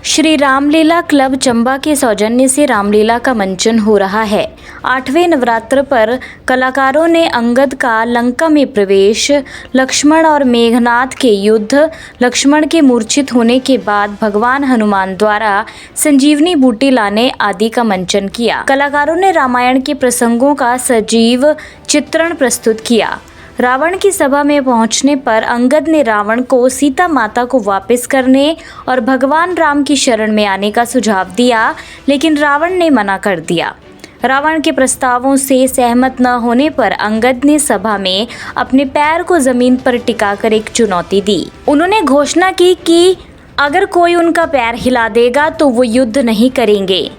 Shri Ramlila club Chamba के सौजन्य से रामलीला का मंचन हो रहा है। 8वें नवरात्र पर कलाकारों ने अंगद का लंका में प्रवेश, लक्ष्मण और मेघनाद के युद्ध, लक्ष्मण के मूर्छित होने के बाद भगवान हनुमान द्वारा संजीवनी बूटी लाने आदि का मंचन किया। कलाकारों ने रामायण के प्रसंगों का सजीव चित्रण प्रस्तुत किया। रावण की सभा में पहुंचने पर अंगद ने रावण को सीता माता को वापस करने और भगवान राम की शरण में आने का सुझाव दिया, लेकिन रावण ने मना कर दिया। रावण के प्रस्तावों से सहमत न होने पर अंगद ने सभा में अपने पैर को जमीन पर टिकाकर एक चुनौती दी। उन्होंने घोषणा की कि अगर कोई उनका पैर हिला देगा तो वो युद्ध नहीं करेंगे।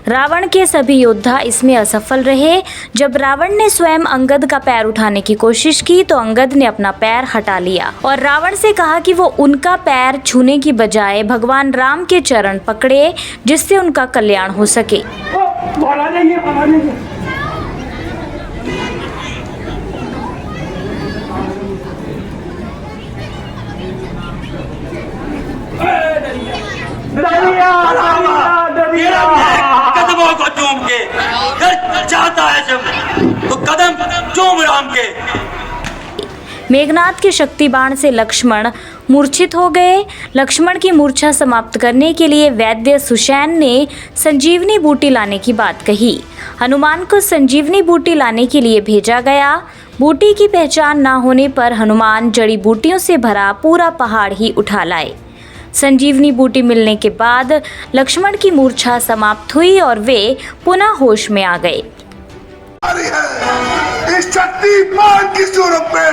रावण के सभी योद्धा इसमें असफल रहे। जब रावण ने स्वयं अंगद का पैर उठाने की कोशिश की तो अंगद ने अपना पैर हटा लिया और रावण से कहा कि वो उनका पैर छूने की बजाय भगवान राम के चरण पकड़े, जिससे उनका कल्याण हो सके। कदमों को चूम के चाहता है जब तो कदम चूम राम के। मेघनाद के शक्ति बाण से लक्ष्मण मूर्छित हो गए। लक्ष्मण की मूर्छा समाप्त करने के लिए वैद्य सुषैन ने संजीवनी बूटी लाने की बात कही। हनुमान को संजीवनी बूटी लाने के लिए भेजा गया। बूटी की पहचान न होने पर हनुमान जड़ी बूटियों से भरा पूरा पहाड़ ही उठा लाए। संजीवनी बूटी मिलने के बाद लक्ष्मण की मूर्छा समाप्त हुई और वे पुनः होश में आ गए। इस शक्तिमान की सूरत में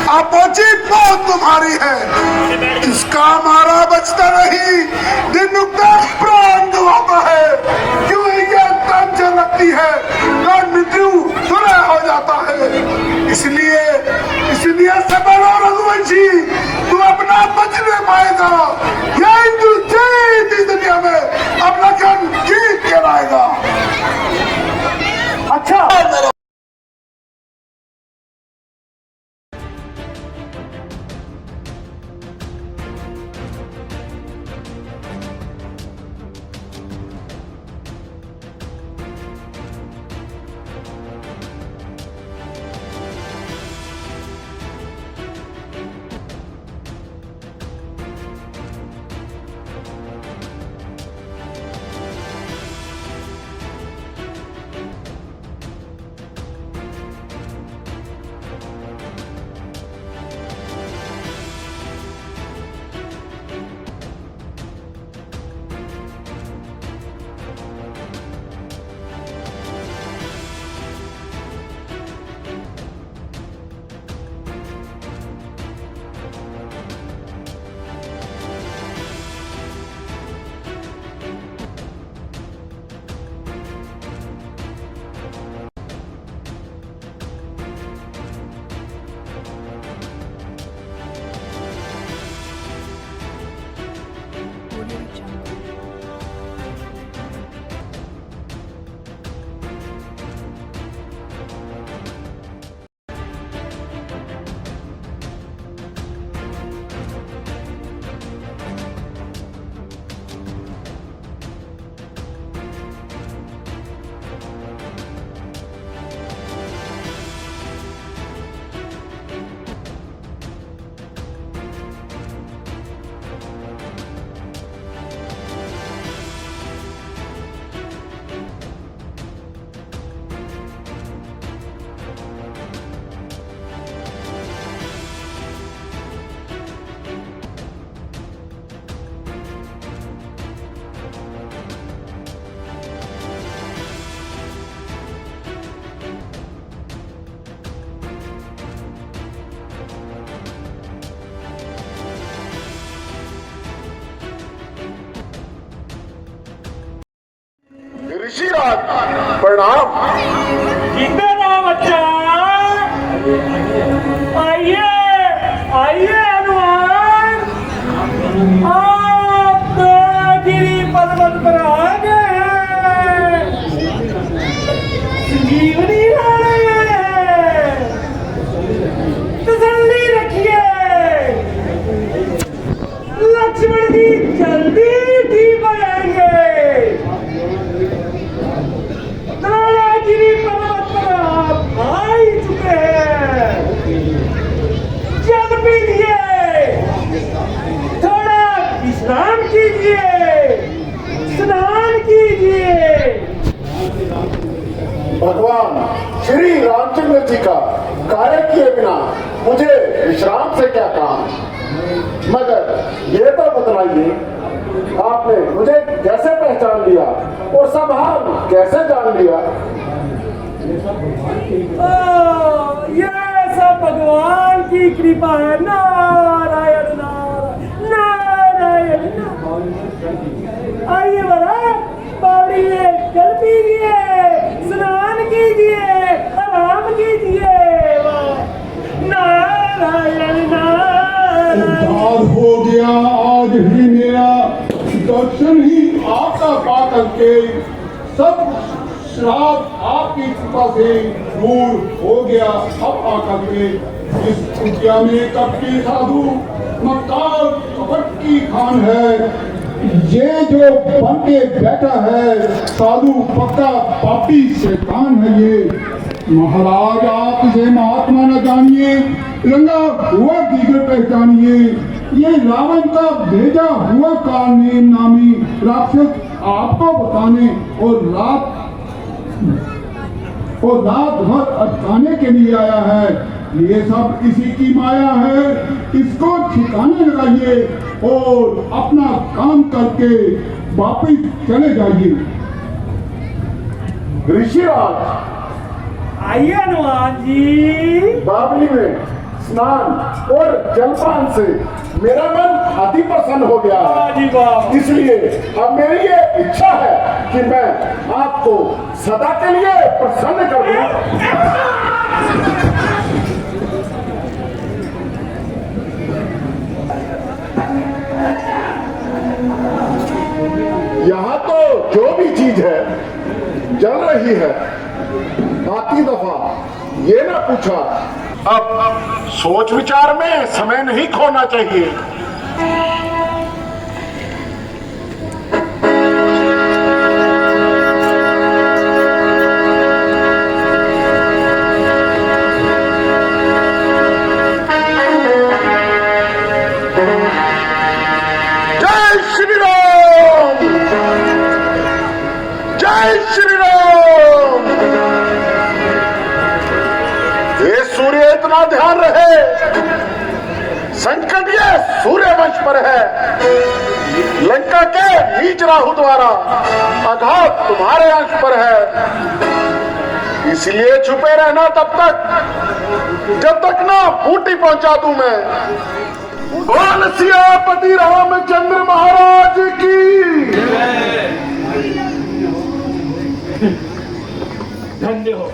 आप पहुंची मौत तुम्हारी है, किसका मारा बचता नहीं, दिन का प्राण गवाता है, क्यों ये तंज लगती है, मृत्यु सुलह हो जाता है। इसलिए सबलो रघुवंशी तू अपना बचने पाएगा, यही तू जीत इस दुनिया में अपना जन जीत के लाएगा। अच्छा ऋषिराज प्रणाम। जीते रहो बच्चा। आइए आइए हनुमान, आप तो गिरी पर्वत पर आ गए, संजीवनी तसल्ली रखिए, लक्ष्मण जी जल्दी ठीक हो जाए। जी का कार्य किए बिना मुझे विश्राम से क्या काम। मगर ये तो बतलाइए, आपने मुझे कैसे पहचान लिया और सब हाल कैसे जान लिया? ये सब भगवान की कृपा है। नारायण नारायण नारायण नारायण। आइए बड़ा पौड़िए, जल पीजिए, स्नान कीजिए, आराम कीजिए। नारायण नारायण। उद्धार हो गया आज ही मेरा, दर्शन ही आपका पा करके सब श्राप आपकी कृपा से दूर हो गया। अब आकर के इस कुटिया में कपटी साधु मक्कार कपट की खान है। ये जो बन के बैठा है साधु पक्का पापी शैतान है ये। महाराज आप इसे महात्मा न जानिए, रंगा हुआ दीगर पहचानिए। ये रावण का भेजा हुआ कालनेम नामी राक्षस आपको बताने और रात भर अटकाने के लिए आया है। ये सब इसी की माया है, इसको ठिकाने लगाइए और अपना काम करके वापिस चले जाइए। ऋषिराज, आइए हनुमान जी। बावली में स्नान और जलपान से मेरा मन अति प्रसन्न हो गया है। जी वाह। इसलिए अब मेरी ये इच्छा है कि मैं आपको सदा के लिए प्रसन्न कर दूं। यहाँ तो जो भी चीज है जल रही है। आती दफा ये ना पूछा, अब सोच विचार में समय नहीं खोना चाहिए। जय श्री राम, जय श्री राम। ये सूर्य इतना ध्यान रहे, संकट ये सूर्य वंश पर है। लंका के नीच राहु द्वारा आघात तुम्हारे अंश पर है। इसलिए छुपे रहना तब तक जब तक ना बूटी पहुंचा दूं मैं। बोल सियापति रामचंद्र महाराज की। धन्य हो।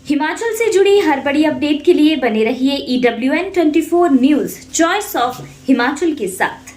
हिमाचल से जुड़ी हर बड़ी अपडेट के लिए बने रहिए EWN24 news choice of Himachal के साथ।